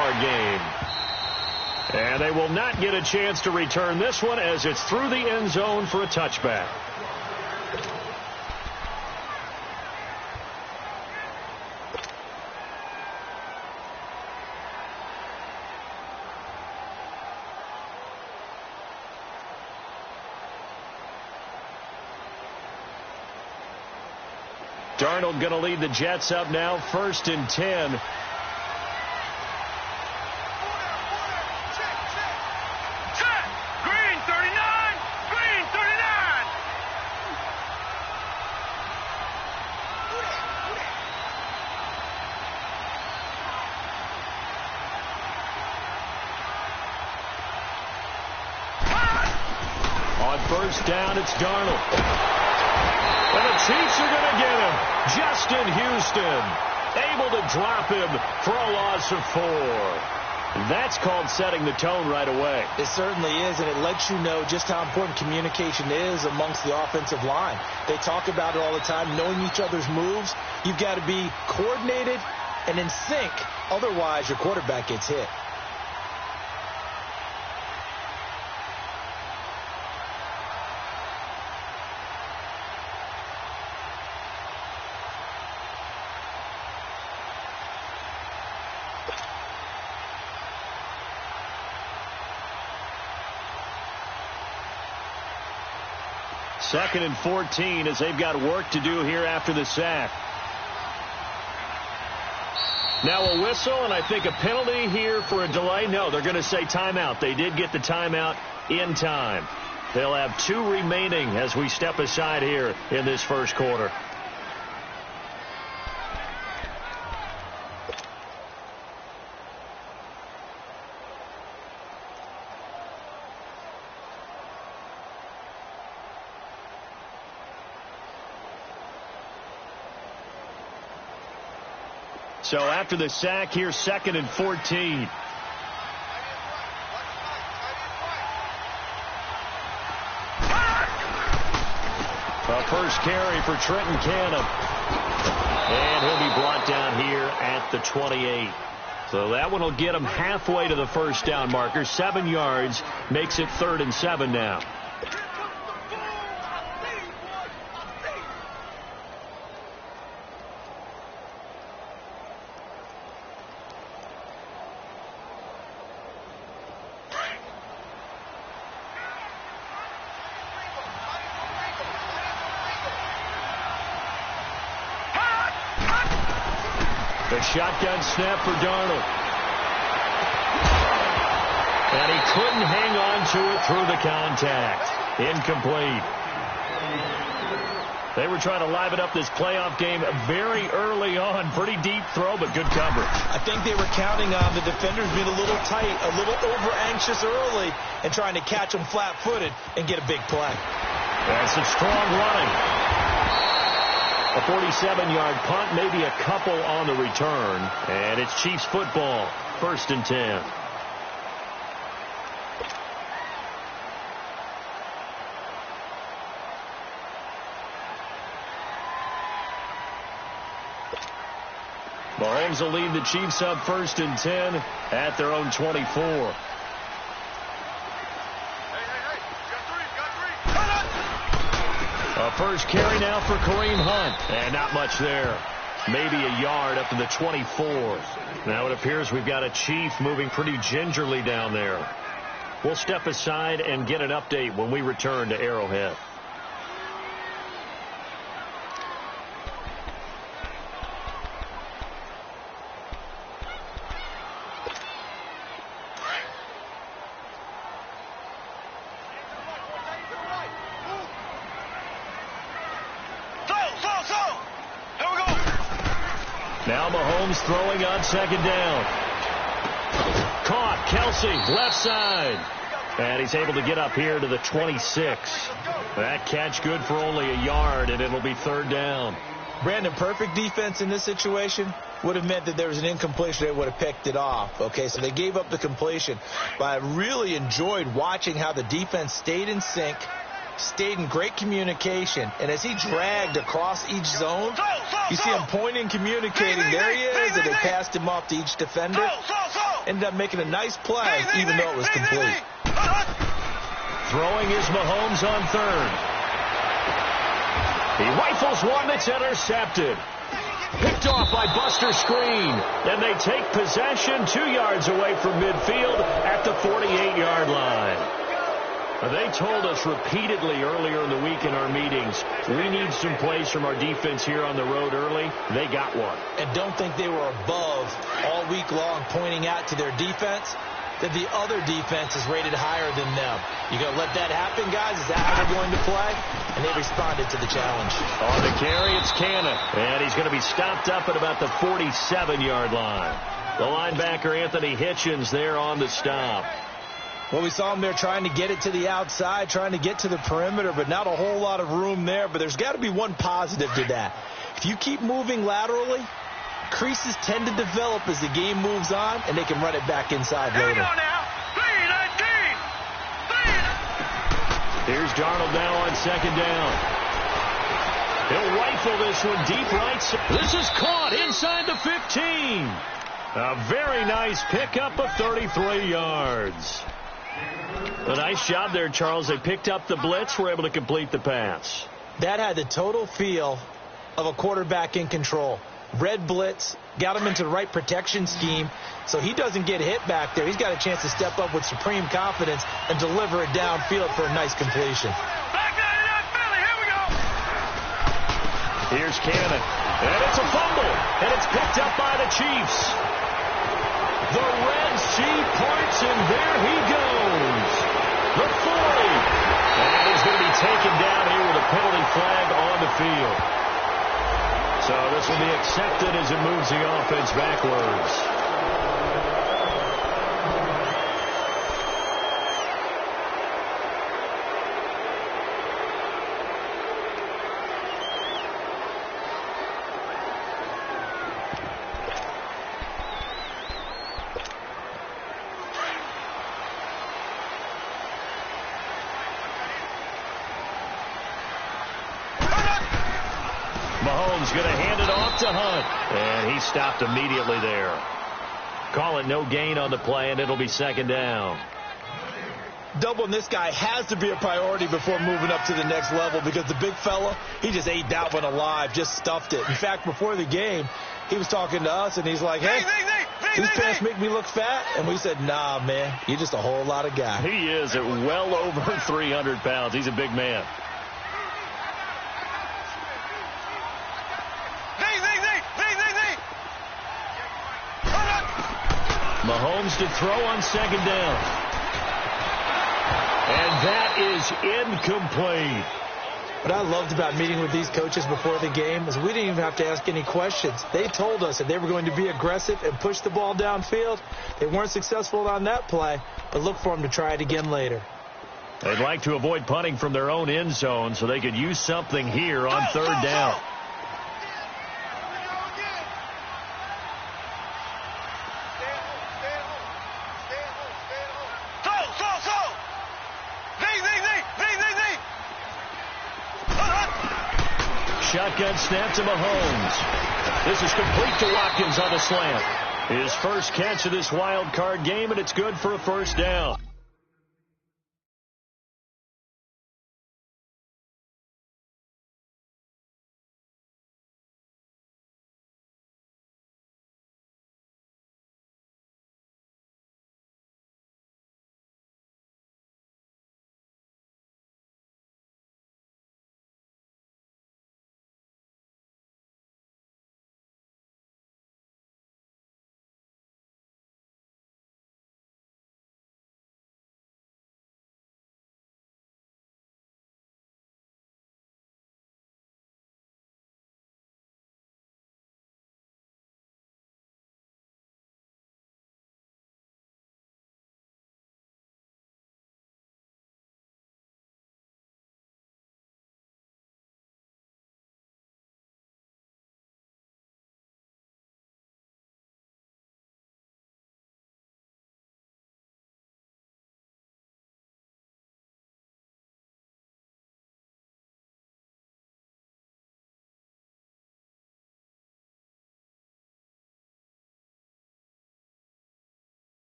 ball game. And they will not get a chance to return this one as it's through the end zone for a touchback. Darnold going to lead the Jets up now, 1st and 10. On 1st down, it's Darnold. And the Chiefs are going to get him. Justin Houston able to drop him for a loss of 4. That's called setting the tone right away. It certainly is, and it lets you know just how important communication is amongst the offensive line. They talk about it all the time, knowing each other's moves. You've got to be coordinated and in sync. Otherwise, your quarterback gets hit. Second and 14 as they've got work to do here after the sack. Now a whistle, and I think a penalty here for a delay. No, they're going to say timeout. They did get the timeout in time. They'll have 2 remaining as we step aside here in this first quarter. So after the sack here, 2nd and 14. A first carry for Trenton Canham. And he'll be brought down here at the 28. So that one will get him halfway to the first down marker. 7 yards makes it 3rd and 7 now. The shotgun snap for Darnold. And he couldn't hang on to it through the contact. Incomplete. They were trying to liven up this playoff game very early on. Pretty deep throw, but good coverage. I think they were counting on the defenders being a little tight, a little over-anxious early, and trying to catch them flat-footed and get a big play. That's some strong running. A 47-yard punt, maybe a couple on the return. And it's Chiefs football, 1st and 10. Mahomes will lead the Chiefs up 1st and 10 at their own 24. A first carry now for Kareem Hunt. And not much there. Maybe a yard up to the 24. Now it appears we've got a Chief moving pretty gingerly down there. We'll step aside and get an update when we return to Arrowhead. Now Mahomes throwing on 2nd down. Caught. Kelsey, left side. And he's able to get up here to the 26. That catch good for only a yard, and it'll be 3rd down. Brandon, perfect defense in this situation would have meant that there was an incompletion. They would have picked it off. Okay, so they gave up the completion. But I really enjoyed watching how the defense stayed in sync, stayed in great communication, and as he dragged across each zone, you see him pointing, communicating. There he is, and they passed him off to each defender. ended up making a nice play, even though it was complete. Throwing is Mahomes on third. He rifles one that's intercepted. Picked off by Buster Screen. And they take possession 2 yards away from midfield at the 48-yard line. They told us repeatedly earlier in the week in our meetings, we need some plays from our defense here on the road early. They got one. And don't think they were above all week long pointing out to their defense that the other defense is rated higher than them. You going to let that happen, guys? Is that how they're going to play? And they responded to the challenge. On the carry, it's Cannon. And he's going to be stopped up at about the 47-yard line. The linebacker, Anthony Hitchens, there on the stop. Well, we saw him there trying to get it to the outside, trying to get to the perimeter, but not a whole lot of room there. But there's got to be one positive to that. If you keep moving laterally, creases tend to develop as the game moves on, and they can run it back inside later. Here's Darnold now on second down. He'll rifle this one deep right. This is caught inside the 15. A very nice pickup of 33 yards. A nice job there, Charles. They picked up the blitz, were able to complete the pass. That had the total feel of a quarterback in control. Red blitz, got him into the right protection scheme, so he doesn't get hit back there. He's got a chance to step up with supreme confidence and deliver it downfield for a nice completion. Here's Cannon, and it's a fumble, and it's picked up by the Chiefs. The Red Sea parts, and there he goes. The 40. And he's going to be taken down here with a penalty flag on the field. So this will be accepted as it moves the offense backwards. Mahomes going to hand it off to Hunt. And he stopped immediately there. Call it no gain on the play, and it'll be second down. Doubling this guy has to be a priority before moving up to the next level because the big fella, he just ate that one alive, just stuffed it. In fact, before the game, he was talking to us, and he's like, hey, these pants make me look fat. And we said, nah, man, you're just a whole lot of guy. He is at well over 300 pounds. He's a big man. Mahomes to throw on second down. And that is incomplete. What I loved about meeting with these coaches before the game is we didn't even have to ask any questions. They told us that they were going to be aggressive and push the ball downfield. They weren't successful on that play, but look for them to try it again later. They'd like to avoid punting from their own end zone so they could use something here on third down. Shotgun snap to Mahomes. This is complete to Watkins on the slant. His first catch of this wild card game, and it's good for a first down.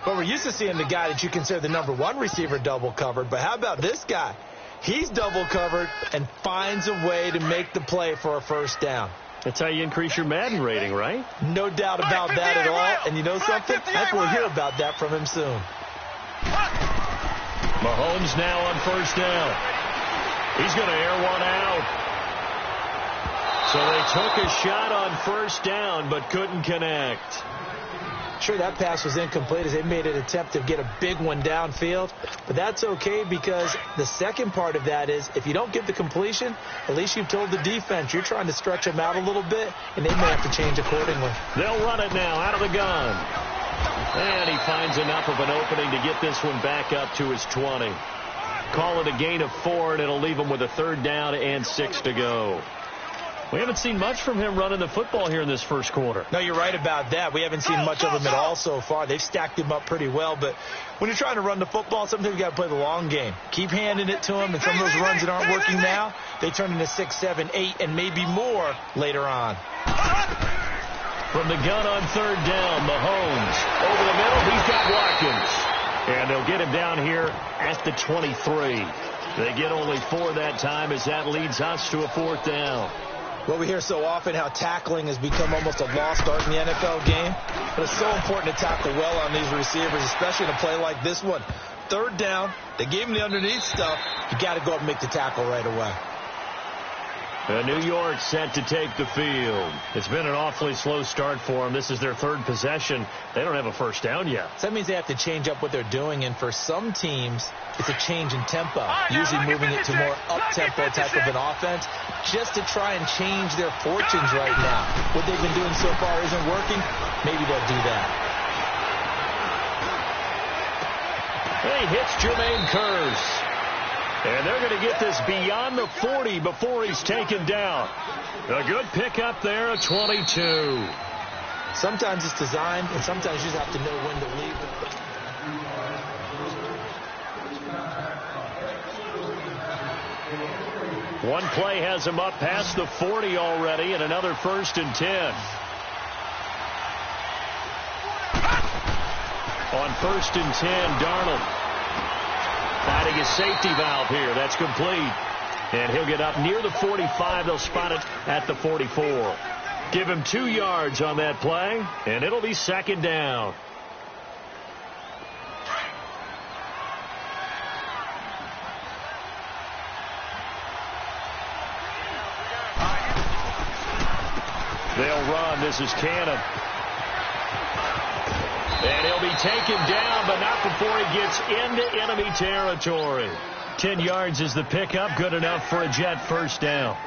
But we're used to seeing the guy that you consider the #1 receiver double covered. But how about this guy? He's double covered and finds a way to make the play for a first down. That's how you increase your Madden rating, right? No doubt about that at all. And you know something? I think we'll hear about that from him soon. Mahomes now on first down. He's going to air one out. So they took a shot on first down but couldn't connect. Sure, that pass was incomplete as they made an attempt to get a big one downfield. But that's okay because the second part of that is if you don't get the completion, at least you've told the defense you're trying to stretch them out a little bit, and they may have to change accordingly. They'll run it now out of the gun. And he finds enough of an opening to get this one back up to his 20. Call it a gain of 4, and it'll leave him with a 3rd down and 6 to go. We haven't seen much from him running the football here in this first quarter. No, you're right about that. We haven't seen much of him at all so far. They've stacked him up pretty well, but when you're trying to run the football, sometimes you got to play the long game. Keep handing it to him, and some of those runs that aren't working now, they turn into 6, 7, 8, and maybe more later on. From the gun on 3rd down, Mahomes over the middle. He's got Watkins. And they'll get him down here at the 23. They get only 4 that time as that leads us to a 4th down. Well, we hear so often how tackling has become almost a lost art in the NFL game. But it's so important to tackle well on these receivers, especially in a play like this one. 3rd down, they gave him the underneath stuff. You got to go up and make the tackle right away. New York set to take the field. It's been an awfully slow start for them. This is their 3rd possession. They don't have a first down yet. So that means they have to change up what they're doing, and for some teams, it's a change in tempo, usually moving it to more up-tempo type of an offense, just to try and change their fortunes right now. What they've been doing so far isn't working. Maybe they'll do that. He hits Jermaine Kearse. And they're going to get this beyond the 40 before he's taken down. A good pickup there at 22. Sometimes it's designed, and sometimes you just have to know when to leave it. One play has him up past the 40 already, and another 1st and 10. On 1st and 10, Darnold. Finding his safety valve here. That's complete. And he'll get up near the 45. They'll spot it at the 44. Give him 2 yards on that play, and it'll be 2nd down. They'll run. This is Cannon. And he'll be taken down, but not before he gets into enemy territory. 10 yards is the pickup, good enough for a Jet 1st down.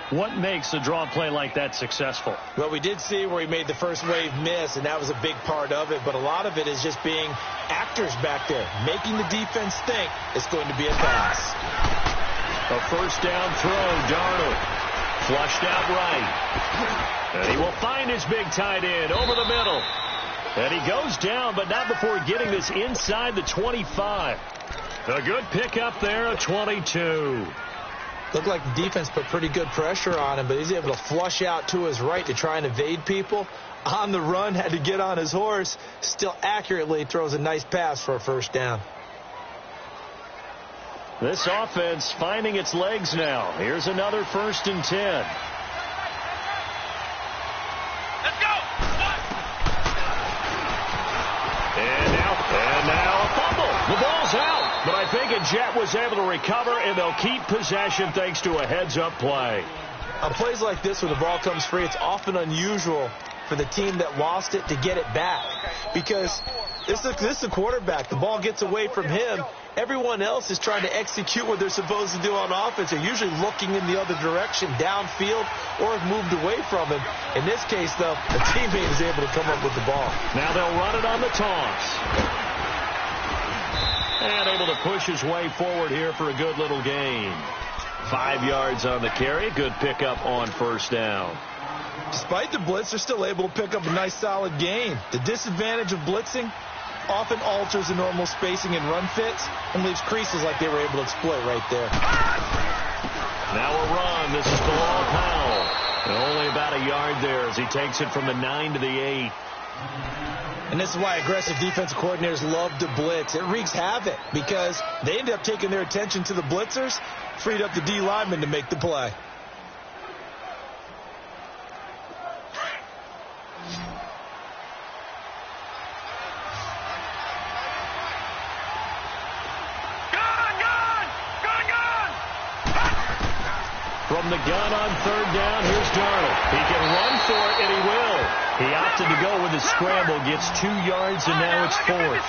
What makes a draw play like that successful? Well, we did see where he made the first wave miss, and that was a big part of it. But a lot of it is just being actors back there, making the defense think it's going to be a pass. A 1st down throw, Darnold. Flushed out right. And he will find his big tight end over the middle. And he goes down, but not before getting this inside the 25. A good pickup there at 22. Looked like the defense put pretty good pressure on him, but he's able to flush out to his right to try and evade people. On the run, had to get on his horse. Still accurately throws a nice pass for a 1st down. This offense finding its legs now. Here's another 1st and 10. And now a fumble. The ball's out. But I think a Jet was able to recover, and they'll keep possession thanks to a heads-up play. On plays like this where the ball comes free, it's often unusual for the team that lost it to get it back. Because this is the quarterback. The ball gets away from him. Everyone else is trying to execute what they're supposed to do on offense. They're usually looking in the other direction, downfield, or have moved away from him. In this case, though, a teammate is able to come up with the ball. Now they'll run it on the toss. And able to push his way forward here for a good little gain. 5 yards on the carry. Good pickup on 1st down. Despite the blitz, they're still able to pick up a nice, solid gain. The disadvantage of blitzing often alters the normal spacing and run fits and leaves creases like they were able to exploit right there. Now a run. This is Bilal Powell. And only about a yard there as he takes it from the 9 to the 8. And this is why aggressive defensive coordinators love to blitz. It wreaks havoc because they end up taking their attention to the blitzers, freed up the D lineman to make the play. From the gun on third down, here's Darnold. He can run for it, and he will. He opted to go with the scramble, gets 2 yards, and now it's 4th.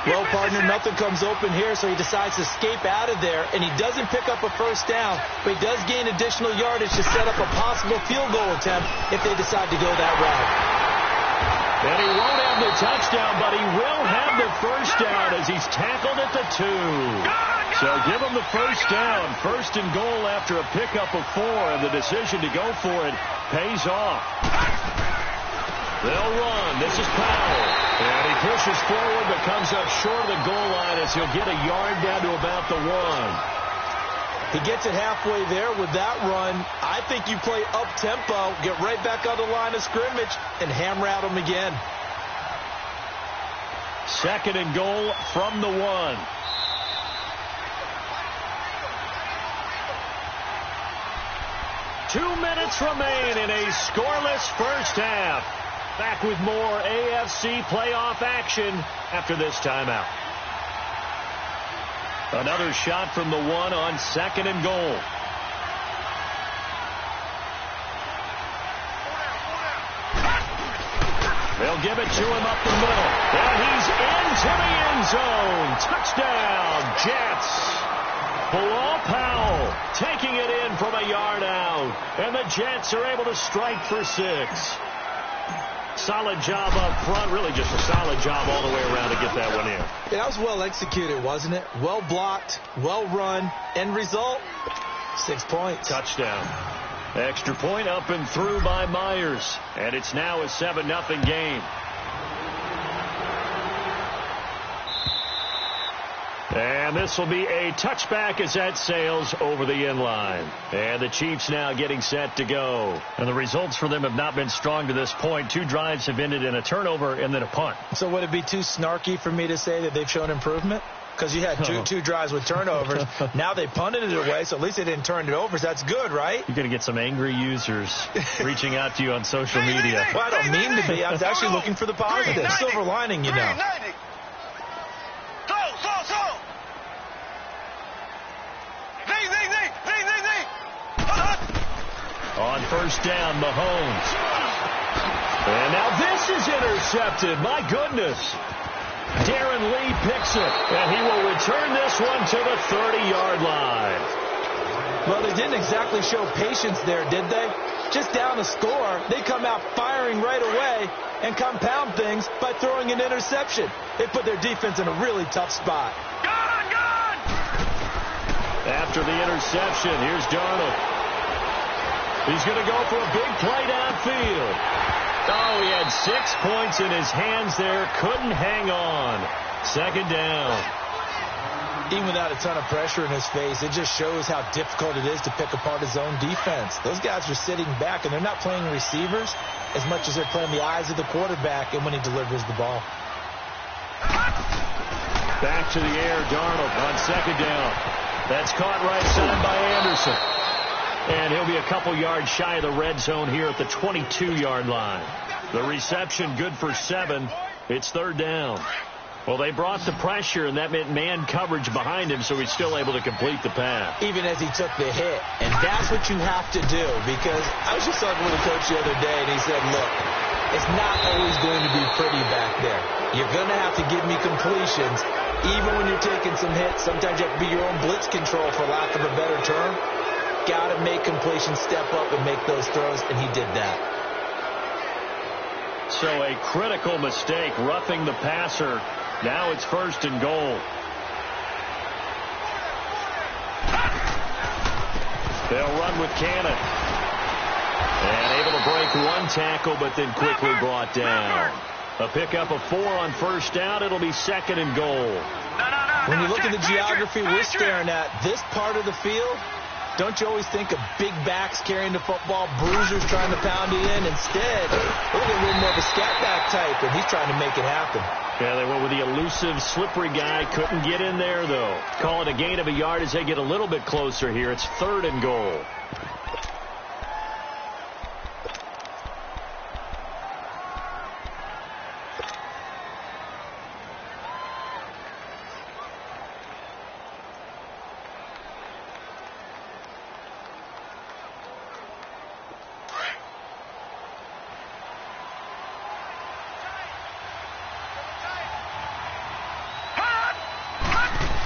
Well, partner, nothing comes open here, so he decides to escape out of there, and he doesn't pick up a first down, but he does gain additional yardage to set up a possible field goal attempt if they decide to go that route. And he won't have the touchdown, but he will have the first down as he's tackled at the 2. So give him the first down. First and goal after a pickup of 4, and the decision to go for it pays off. They'll run. This is Powell. And he pushes forward but comes up short of the goal line as he'll get a yard down to about the 1. He gets it halfway there with that run. I think you play up-tempo, get right back on the line of scrimmage, and hammer at him again. Second and goal from the 1. Two minutes remain in a scoreless first half. Back with more AFC playoff action after this timeout. Another shot from the 1 on second and goal. They'll give it to him up the middle. And he's into the end zone. Touchdown, Jets. Bilal Powell taking it in from a yard out. And the Jets are able to strike for 6. Solid job up front. Really just a solid job all the way around to get that one in. Yeah, that was well executed, wasn't it? Well blocked, well run. End result, 6 points. Touchdown. Extra point up and through by Myers. And it's now a 7-0 game. And this will be a touchback as that sails over the end line. And the Chiefs now getting set to go. And the results for them have not been strong to this point. 2 drives have ended in a turnover and then a punt. So would it be too snarky for me to say that they've shown improvement? Because you had two drives with turnovers. Now they punted it away, so at least they didn't turn it over. So that's good, right? You're going to get some angry users reaching out to you on social media. Well, I don't mean to be. I was actually looking for the positive. Silver lining, you know. On first down, Mahomes. And now this is intercepted. My goodness. Darren Lee picks it, and he will return this one to the 30-yard line. Well, they didn't exactly show patience there, did they? Just down a score, they come out firing right away and compound things by throwing an interception. They put their defense in a really tough spot. Gone! After the interception, here's Darnold. He's going to go for a big play downfield. Oh, he had 6 points in his hands there. Couldn't hang on. Second down. Even without a ton of pressure in his face, it just shows how difficult it is to pick apart his own defense. Those guys are sitting back, and they're not playing receivers as much as they're playing the eyes of the quarterback and when he delivers the ball. Back to the air, Darnold on second down. That's caught right side by Anderson. And he'll be a couple yards shy of the red zone here at the 22-yard line. The reception good for 7. It's third down. Well, they brought the pressure, and that meant man coverage behind him, so he's still able to complete the pass. Even as he took the hit. And that's what you have to do, because I was just talking with a coach the other day, and he said, look, it's not always going to be pretty back there. You're going to have to give me completions. Even when you're taking some hits, sometimes you have to be your own blitz control, for lack of a better term. Got to make completions, step up and make those throws, and he did that. So a critical mistake, roughing the passer. Now it's first and goal. They'll run with Cannon. And able to break one tackle, but then quickly brought down. A pickup of 4 on first down. It'll be second and goal. When you look at the geography we're staring at, this part of the field, don't you always think of big backs carrying the football, bruisers trying to pound it in? Instead, we're going to be more of a scat back type, and he's trying to make it happen. Yeah, they went with the elusive, slippery guy. Couldn't get in there, though. Call it a gain of a yard as they get a little bit closer here. It's 3rd and goal.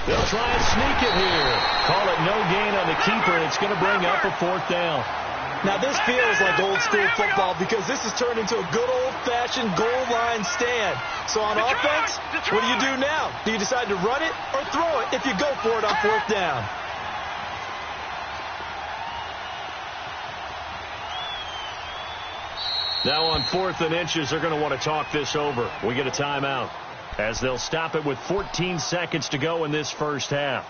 They'll try and sneak it here. Call it no gain on the keeper, and it's going to bring up a 4th down. Now, this feels like old school football because this has turned into a good old-fashioned goal line stand. So on offense, what do you do now? Do you decide to run it or throw it if you go for it on 4th down? Now on 4th and inches, they're going to want to talk this over. We get a timeout as they'll stop it with 14 seconds to go in this first half.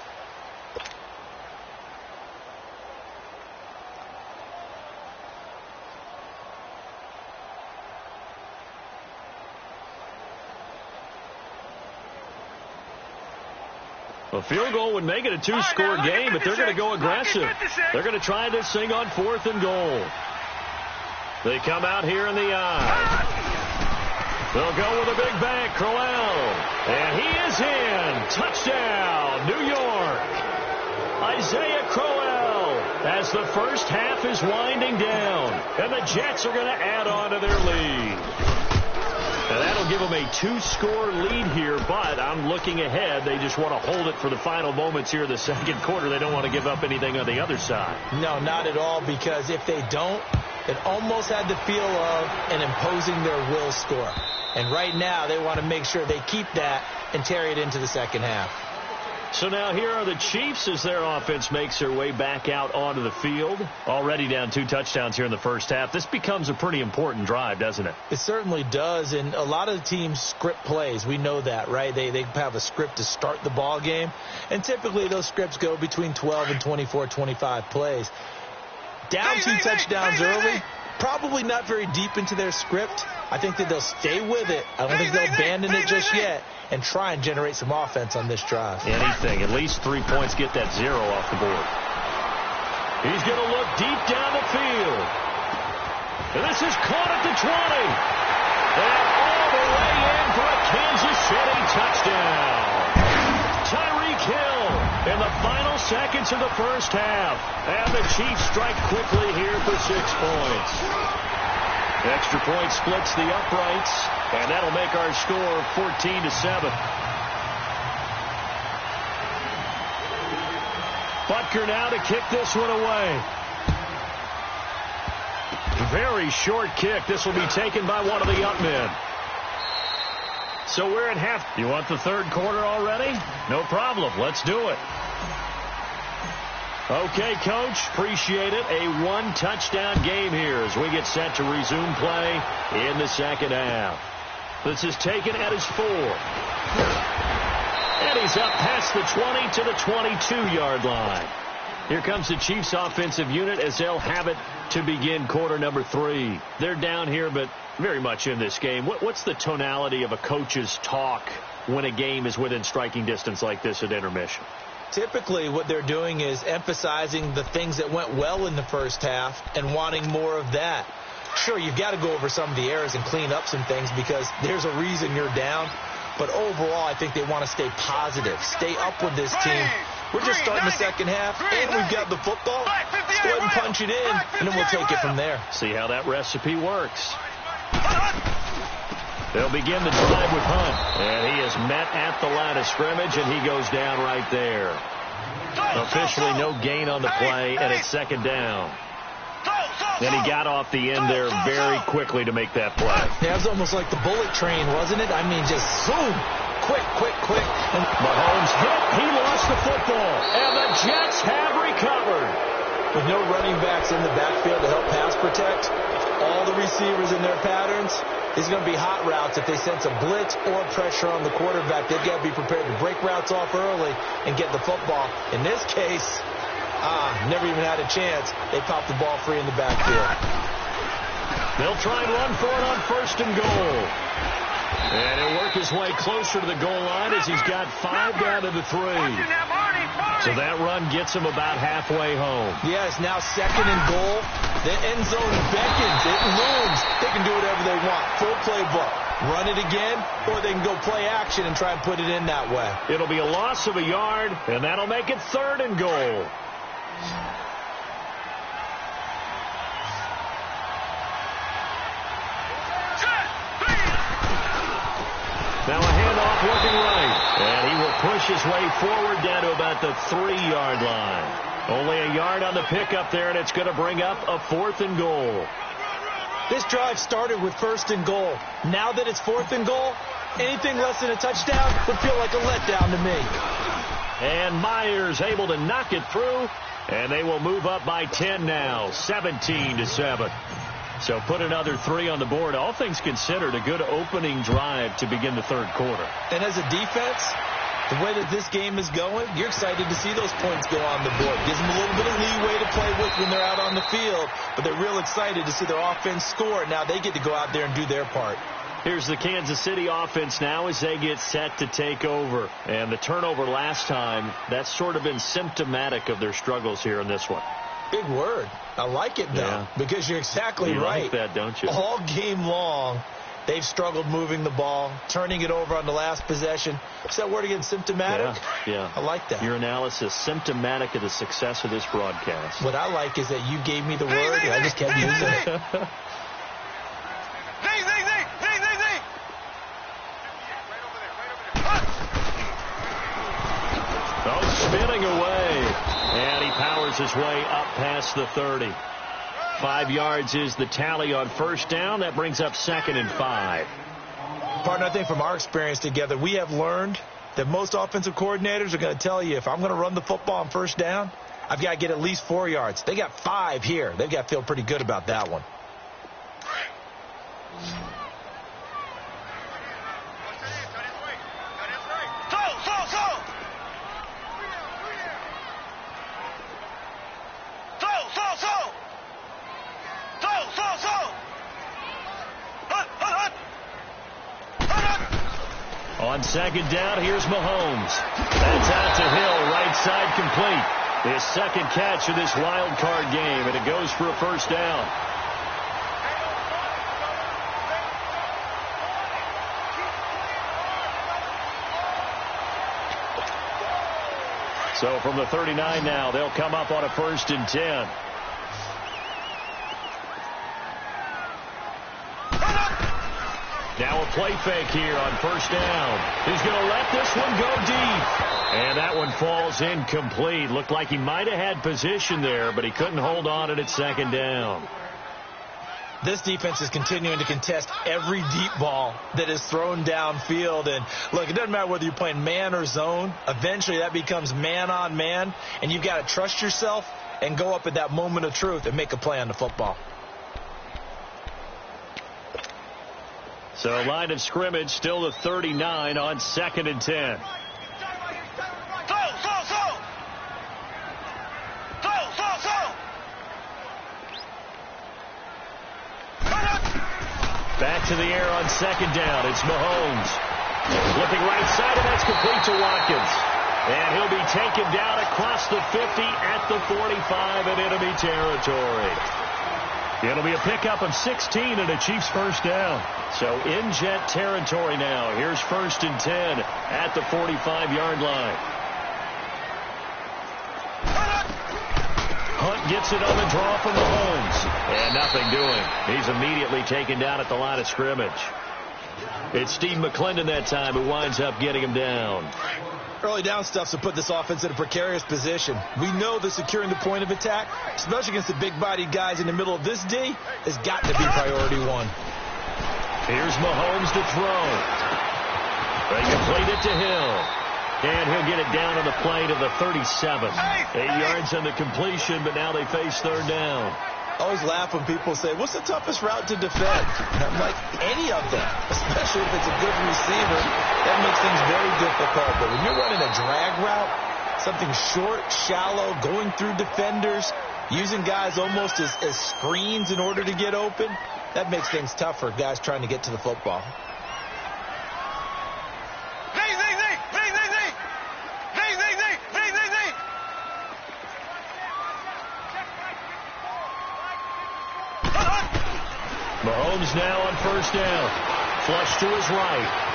A field goal would make it a 2-score game, but they're going to go aggressive. They're going to try this thing on 4th and goal. They come out here in the eye. They'll go with a big bank, Crowell. And he is in. Touchdown, New York. Isaiah Crowell as the first half is winding down. And the Jets are going to add on to their lead. And that'll give them a 2-score lead here, but I'm looking ahead. They just want to hold it for the final moments here in the second quarter. They don't want to give up anything on the other side. No, not at all, because if they don't, it almost had the feel of an imposing their will score. And right now, they want to make sure they keep that and carry it into the second half. So now here are the Chiefs as their offense makes their way back out onto the field. Already down 2 touchdowns here in the first half. This becomes a pretty important drive, doesn't it? It certainly does, and a lot of the teams script plays. We know that, right? They have a script to start the ball game, and typically those scripts go between 12 and 24, 25 plays. Down 2 touchdowns early, probably not very deep into their script. I think that they'll stay with it. I don't think they'll abandon it just yet and try and generate some offense on this drive. Anything. At least 3 points, get that 0 off the board. He's going to look deep down the field. And this is caught at the 20. And all the way in for a Kansas City touchdown. Tyreek Hill in the final seconds of the first half. And the Chiefs strike quickly here for 6 points. Extra point splits the uprights, and that'll make our score 14-7. Butker now to kick this one away. Very short kick. This will be taken by one of the up men. So we're at half. You want the 3rd quarter already? No problem. Let's do it. Okay, Coach, appreciate it. A 1-touchdown game here as we get set to resume play in the second half. This is taken at his 4. And he's up past the 20 to the 22-yard line. Here comes the Chiefs offensive unit as they'll have it to begin quarter number 3. They're down here, but very much in this game. What's the tonality of a coach's talk when a game is within striking distance like this at intermission? Typically, what they're doing is emphasizing the things that went well in the first half and wanting more of that. Sure, you've got to go over some of the errors and clean up some things because there's a reason you're down. But overall, I think they want to stay positive, stay up with this team. We're just starting the second half, and we've got the football. Let's go ahead and punch it in, and then we'll take it from there. See how that recipe works. They'll begin the drive with Hunt, and he is met at the line of scrimmage, and he goes down right there. Officially no gain on the play, and it's second down. And he got off the end there very quickly to make that play. Yeah, it was almost like the bullet train, wasn't it? I mean, just zoom, quick. And Mahomes hit, he lost the football, and the Jets have recovered. With no running backs in the backfield to help pass protect, all the receivers in their patterns, these are going to be hot routes. If they sense a blitz or pressure on the quarterback, they've got to be prepared to break routes off early and get the football. In this case, never even had a chance. They popped the ball free in the backfield. They'll try and run for it on 1st and goal. And he'll work his way closer to the goal line as he's got 5 down to the 3. So that run gets him about halfway home. Yes, now 2nd and goal. The end zone beckons. It looms. They can do whatever they want. Full playbook. Run it again, or they can go play action and try and put it in that way. It'll be a loss of a yard, and that'll make it 3rd and goal. Now a handoff looking right, and he will push his way forward down to about the 3-yard line. Only a yard on the pickup there, and it's going to bring up a 4th and goal. This drive started with 1st and goal. Now that it's 4th and goal, anything less than a touchdown would feel like a letdown to me. And Myers able to knock it through, and they will move up by 10 now, 17-7. So put another 3 on the board. All things considered, a good opening drive to begin the 3rd quarter. And as a defense, the way that this game is going, you're excited to see those points go on the board. Gives them a little bit of leeway to play with when they're out on the field, but they're real excited to see their offense score. Now they get to go out there and do their part. Here's the Kansas City offense now as they get set to take over. And the turnover last time, that's sort of been symptomatic of their struggles here in this one. Big word. I like it, though, because you're exactly right. You like that, don't you? All game long, they've struggled moving the ball, turning it over on the last possession. Is that word again, symptomatic? Yeah. I like that. Your analysis, symptomatic of the success of this broadcast. What I like is that you gave me the word, and I just kept using it. Spinning away, and he powers his way up past the 30. 5 yards is the tally on 1st down. That brings up 2nd and 5. Partner, I think from our experience together, we have learned that most offensive coordinators are going to tell you, if I'm going to run the football on 1st down, I've got to get at least 4 yards. They got 5 here. They've got to feel pretty good about that one. On 2nd down, here's Mahomes. That's out to Hill, right side complete. His 2nd catch of this wild card game, and it goes for a 1st down. So from the 39 now, they'll come up on a 1st and 10. Now a play fake here on 1st down. He's going to let this one go deep. And that one falls incomplete. Looked like he might have had position there, but he couldn't hold on it at 2nd down. This defense is continuing to contest every deep ball that is thrown downfield. And, look, it doesn't matter whether you're playing man or zone. Eventually that becomes man on man, and you've got to trust yourself and go up at that moment of truth and make a play on the football. So line of scrimmage still the 39 on 2nd and 10. Back to the air on 2nd down. It's Mahomes. Flipping right side, and that's complete to Watkins. And he'll be taken down across the 50 at the 45 in enemy territory. It'll be a pickup of 16 and a Chiefs 1st down. So in jet territory now. Here's 1st and 10 at the 45-yard line. Hunt gets it on the draw from Mahomes. And nothing doing. He's immediately taken down at the line of scrimmage. It's Steve McClendon that time who winds up getting him down. Early down stuff's to put this offense in a precarious position. We know that securing the point of attack, especially against the big-bodied guys in the middle of this D, has got to be priority 1. Here's Mahomes to throw. They complete it to Hill. And he'll get it down on the play to the 37. 8 yards on the completion, but now they face 3rd down. I always laugh when people say, what's the toughest route to defend? And I'm like, any of them, especially if it's a good receiver. That makes things very difficult. But when you're running a drag route, something short, shallow, going through defenders, using guys almost as screens in order to get open, that makes things tough for guys trying to get to the football. Mahomes now on first down. Flush to his right.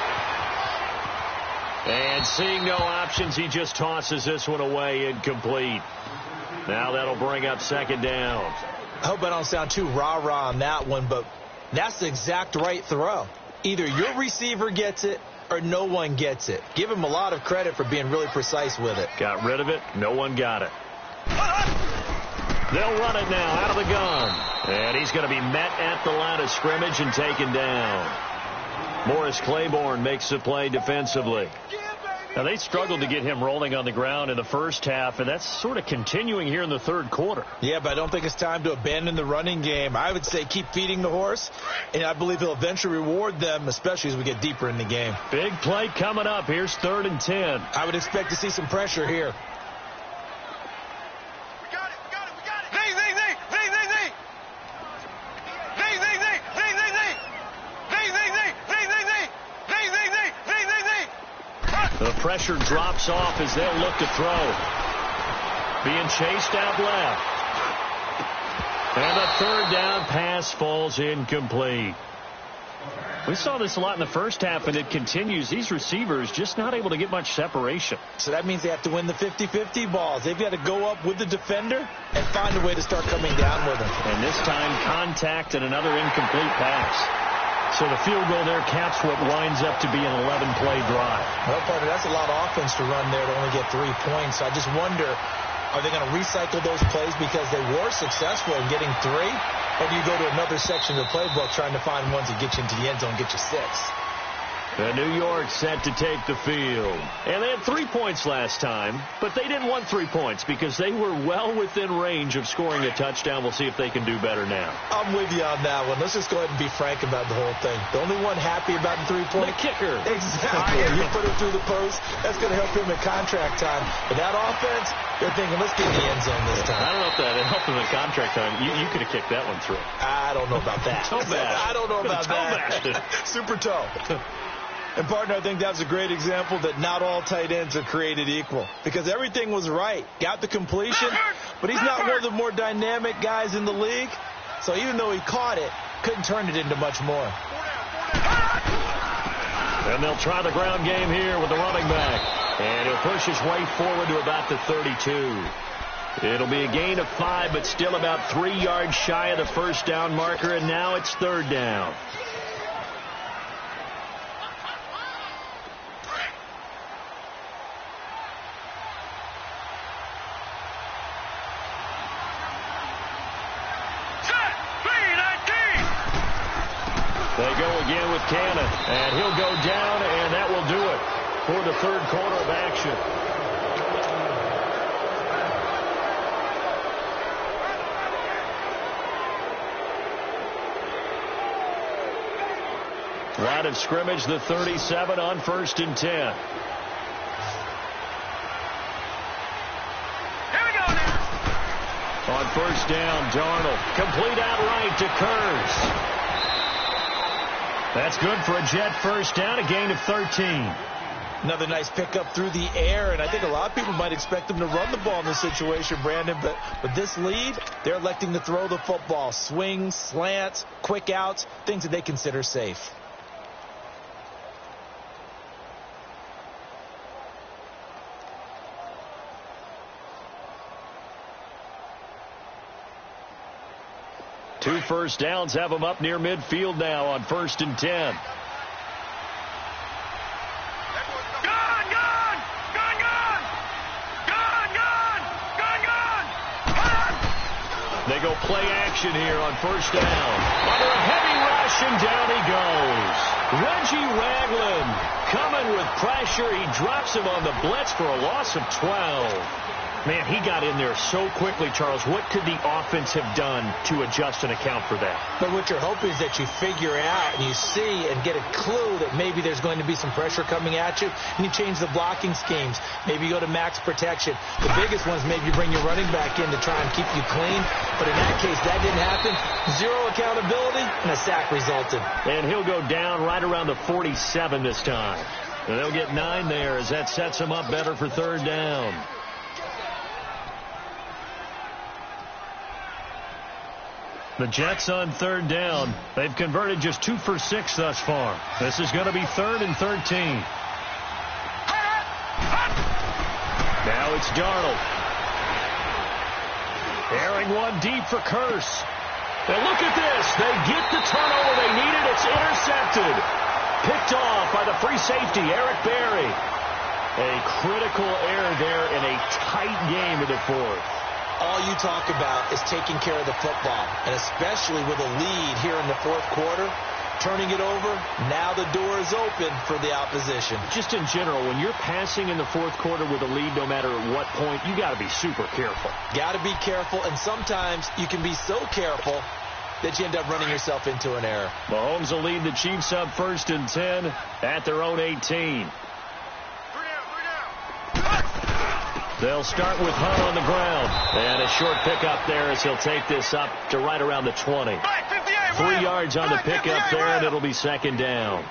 And seeing no options, he just tosses this one away, incomplete. Now that'll bring up second down. I hope I don't sound too rah-rah on that one, but that's the exact right throw. Either your receiver gets it or no one gets it. Give him a lot of credit for being really precise with it. Got rid of it. No one got it. They'll run it now out of the gun. And he's going to be met at the line of scrimmage and taken down. Morris Claiborne makes the play defensively. Now, they struggled to get him rolling on the ground in the first half, and that's sort of continuing here in the third quarter. Yeah, but I don't think it's time to abandon the running game. I would say keep feeding the horse, and I believe he'll eventually reward them, especially as we get deeper in the game. Big play coming up. Here's 3rd and 10. I would expect to see some pressure here. The pressure drops off as they'll look to throw. Being chased out left. And the 3rd down pass falls incomplete. We saw this a lot in the first half, and it continues. These receivers just not able to get much separation. So that means they have to win the 50-50 balls. They've got to go up with the defender and find a way to start coming down with him. And this time, contact and another incomplete pass. So the field goal there caps what winds up to be an 11-play drive. Well, partner, that's a lot of offense to run there to only get 3 points. So I just wonder, are they going to recycle those plays because they were successful in getting 3? Or do you go to another section of the playbook trying to find ones that get you into the end zone, get you 6? And New York set to take the field. And they had 3 points last time, but they didn't want 3 points because they were well within range of scoring a touchdown. We'll see if they can do better now. I'm with you on that one. Let's just go ahead and be frank about the whole thing. The only one happy about the 3-point. The kicker. Exactly. You put it through the post. That's going to help him in contract time. But that offense, they're thinking, let's get in the end zone this time. I don't know if that helped him in contract time. You could have kicked that one through. I don't know about that. Toe bash. I don't know about that. Super toe. And, partner, I think that's a great example that not all tight ends are created equal. Because everything was right. Got the completion, but he's not one of the more dynamic guys in the league. So even though he caught it, couldn't turn it into much more. And they'll try the ground game here with the running back. And he'll push his way forward to about the 32. It'll be a gain of 5, but still about 3 yards shy of the first down marker. And now it's 3rd down. They go again with Cannon, and he'll go down, and that will do it for the 3rd quarter of action. Line of scrimmage, the 37 on 1st and 10. Here we go now. On 1st down, Darnold. Complete outright to Kurz. That's good for a Jet first down, a gain of 13. Another nice pickup through the air, and I think a lot of people might expect them to run the ball in this situation, Brandon, but with this lead, they're electing to throw the football. Swings, slants, quick outs, things that they consider safe. Two first downs have them up near midfield now on 1st and 10. They go play action here on 1st down. Under a heavy rush, and down he goes. Reggie Ragland coming with pressure. He drops him on the blitz for a loss of 12. Man, he got in there so quickly, Charles. What could the offense have done to adjust and account for that? But what you're hoping is that you figure out and you see and get a clue that maybe there's going to be some pressure coming at you, and you change the blocking schemes. Maybe you go to max protection. The biggest ones, maybe you bring your running back in to try and keep you clean. But in that case, that didn't happen. Zero accountability, and a sack resulted. And he'll go down right around the 47 this time. And they'll get 9 there as that sets him up better for 3rd down. The Jets on third down. They've converted just 2 for 6 thus far. This is going to be 3rd and 13. Now it's Darnold. Airing one deep for Curse. And look at this. They get the turnover they needed. It's intercepted. Picked off by the free safety, Eric Berry. A critical error there in a tight game in the 4th. All you talk about is taking care of the football, and especially with a lead here in the 4th quarter, turning it over, now the door is open for the opposition. Just in general, when you're passing in the 4th quarter with a lead, no matter at what point, you got to be super careful. Got to be careful, and sometimes you can be so careful that you end up running yourself into an error. Mahomes will lead the Chiefs up 1st and 10 at their own 18. They'll start with Hunt on the ground. And a short pickup there as he'll take this up to right around the 20. 3 yards on the pickup there, and it'll be 2nd down.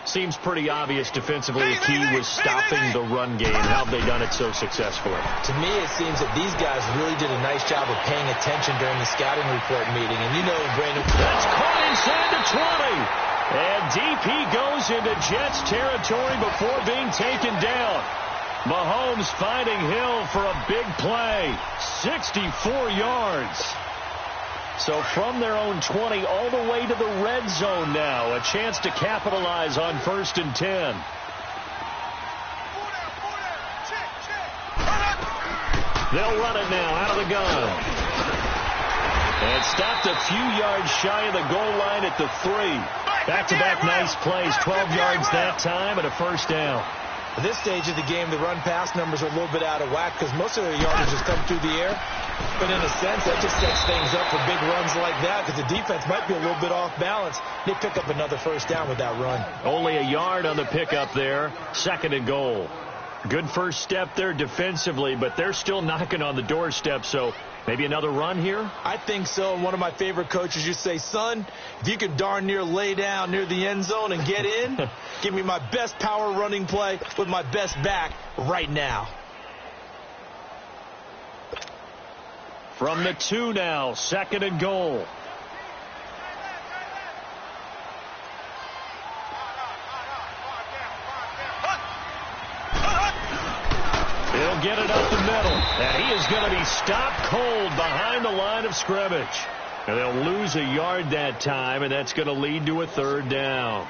Seems pretty obvious defensively the key was stopping the run game. How have they done it so successfully? To me, it seems that these guys really did a nice job of paying attention during the scouting report meeting. And you know, Brandon, that's caught inside the 20. And DP goes into Jets territory before being taken down. Mahomes finding Hill for a big play. 64 yards. So from their own 20 all the way to the red zone now. A chance to capitalize on 1st and 10. They'll run it now out of the gun. And stopped a few yards shy of the goal line at the 3. Back-to-back nice plays. 12 yards that time and a 1st down. At this stage of the game, the run-pass numbers are a little bit out of whack because most of their yardage has come through the air. But in a sense, that just sets things up for big runs like that because the defense might be a little bit off balance. They pick up another 1st down with that run. Only a yard on the pickup there. 2nd and goal. Good first step there defensively, but they're still knocking on the doorstep, so maybe another run here? I think so. One of my favorite coaches used to say, son, if you could darn near lay down near the end zone and get in, give me my best power running play with my best back right now. From the 2 now, 2nd and goal. He'll get it up the middle, and he is going to be stopped cold behind the line of scrimmage. And they'll lose a yard that time, and that's going to lead to a 3rd down.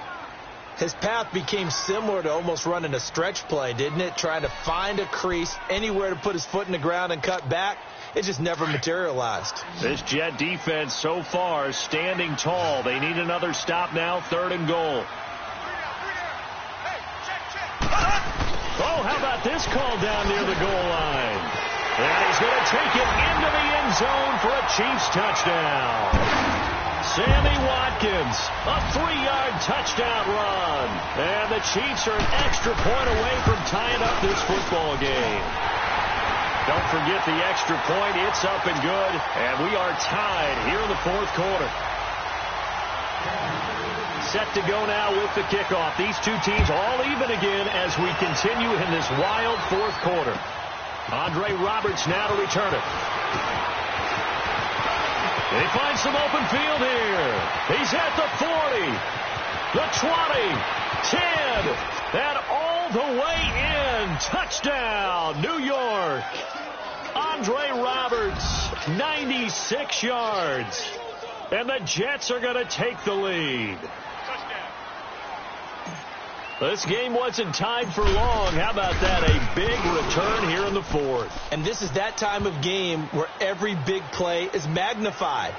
His path became similar to almost running a stretch play, didn't it? Trying to find a crease, anywhere to put his foot in the ground and cut back. It just never materialized. This Jet defense so far standing tall. They need another stop now, 3rd and goal. Oh, how about this call down near the goal line? And he's going to take it into the end zone for a Chiefs touchdown. Sammy Watkins, a 3-yard touchdown run. And the Chiefs are an extra point away from tying up this football game. Don't forget the extra point. It's up and good. And we are tied here in the 4th quarter. Set to go now with the kickoff. These two teams all even again as we continue in this wild 4th quarter. Andre Roberts now to return it. He finds some open field here. He's at the 40, the 20, 10, and all the way in. Touchdown, New York. Andre Roberts, 96 yards. And the Jets are going to take the lead. This game wasn't tied for long. How about that? A big return here in the 4th. And this is that time of game where every big play is magnified.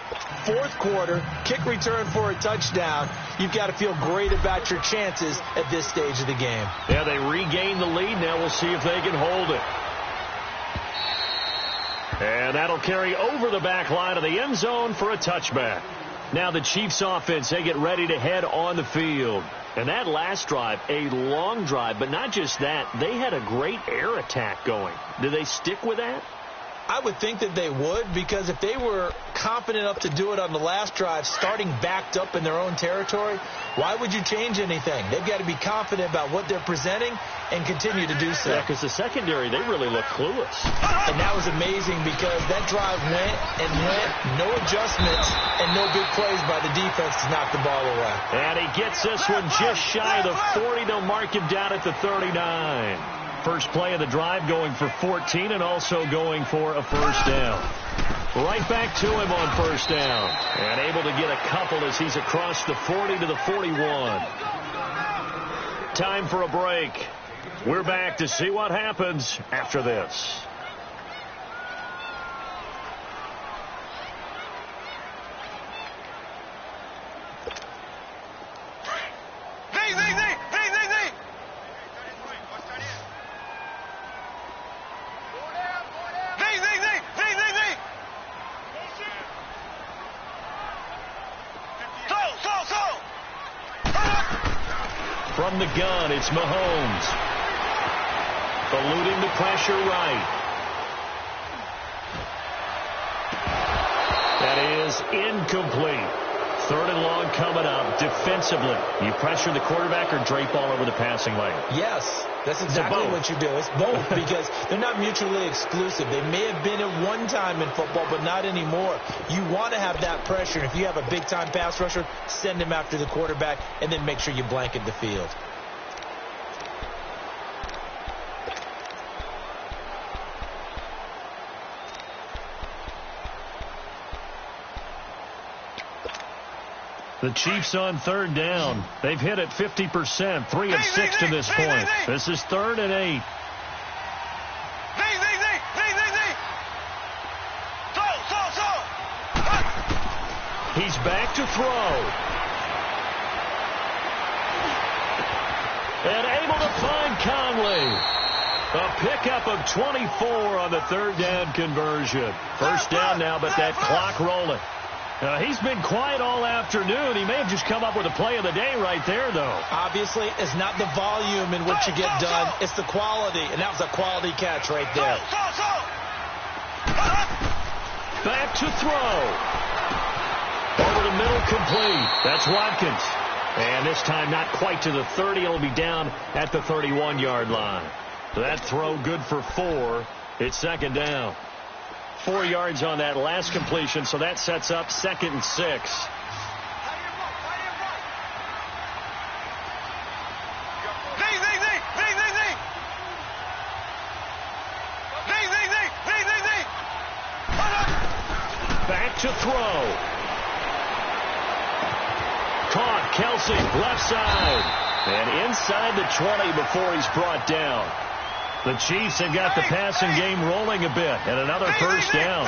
4th quarter, kick return for a touchdown. You've got to feel great about your chances at this stage of the game. Yeah, they regain the lead. Now we'll see if they can hold it. And that'll carry over the back line of the end zone for a touchback. Now the Chiefs offense, they get ready to head on the field. And that last drive, a long drive, but not just that. They had a great air attack going. Do they stick with that? I would think that they would, because if they were confident enough to do it on the last drive, starting backed up in their own territory, why would you change anything? They've got to be confident about what they're presenting and continue to do so. Yeah, because the secondary, they really look clueless. And that was amazing because that drive went and went, no adjustments, and no big plays by the defense to knock the ball away. And he gets this one just shy of the 40. They'll mark him down at the 39. First play of the drive going for 14 and also going for a first down. Right back to him on first down. And able to get a couple as he's across the 40 to the 41. Time for a break. We're back to see what happens after this. From the gun, it's Mahomes. Eluding the pressure right. That is incomplete. Third and long coming up defensively. You pressure the quarterback or drape all over the passing lane? Yes, that's exactly what you do. It's both because they're not mutually exclusive. They may have been at one time in football, but not anymore. You want to have that pressure. And if you have a big-time pass rusher, send him after the quarterback and then make sure you blanket the field. The Chiefs on third down. They've hit it 50%, 3 of 6 to this point. This is 3rd and 8. He's back to throw. And able to find Conley. A pickup of 24 on the third down conversion. First down now, but that clock rolling. He's been quiet all afternoon. He may have just come up with a play of the day right there, though. Obviously, it's not the volume in which you get done. It's the quality, and that was a quality catch right there. Back to throw. Over the middle, complete. That's Watkins. And this time not quite to the 30. It'll be down at the 31-yard line. That throw good for 4. It's second down. 4 yards on that last completion, so that sets up 2nd and 6. Back to throw. Caught, Kelsey, left side. And inside the 20 before he's brought down. The Chiefs have got the passing game rolling a bit, and another first down.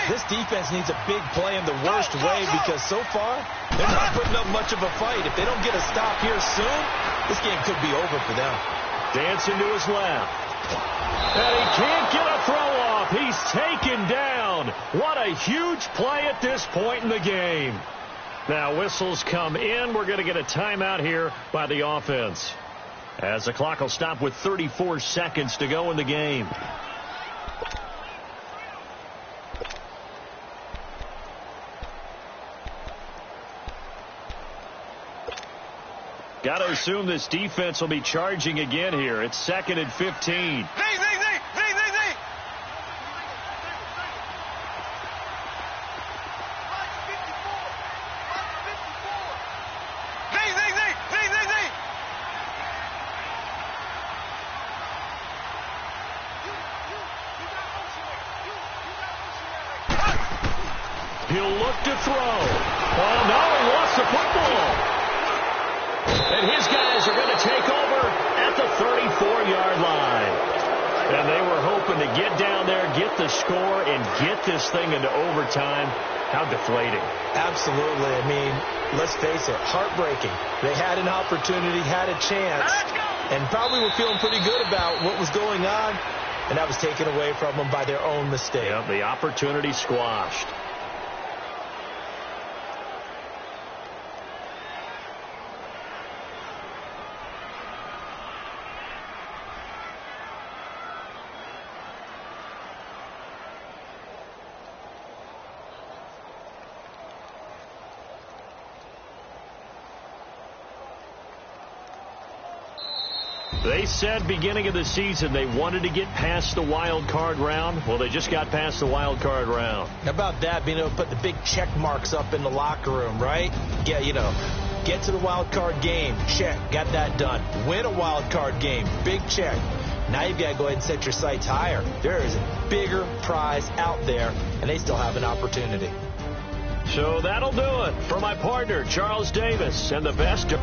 This defense needs a big play in the worst way because so far they're not putting up much of a fight. If they don't get a stop here soon, this game could be over for them. Dancing to his left. And he can't get a throw off. He's taken down. What a huge play at this point in the game. Now whistles come in. We're going to get a timeout here by the offense, as the clock will stop with 34 seconds to go in the game. Got to assume this defense will be charging again here. It's 2nd and 15. He'll look to throw. Oh, no, he lost the football. And his guys are going to take over at the 34-yard line. And they were hoping to get down there, get the score, and get this thing into overtime. How deflating. Absolutely. I mean, let's face it, heartbreaking. They had an opportunity, had a chance, and probably were feeling pretty good about what was going on, and that was taken away from them by their own mistake. Yep, the opportunity squashed. They said beginning of the season they wanted to get past the wild card round. Well, they just got past the wild card round. How about that, being able to put the big check marks up in the locker room, right? Yeah, get to the wild card game. Check. Got that done. Win a wild card game. Big check. Now you've got to go ahead and set your sights higher. There is a bigger prize out there, and they still have an opportunity. So that'll do it for my partner, Charles Davis, and the best.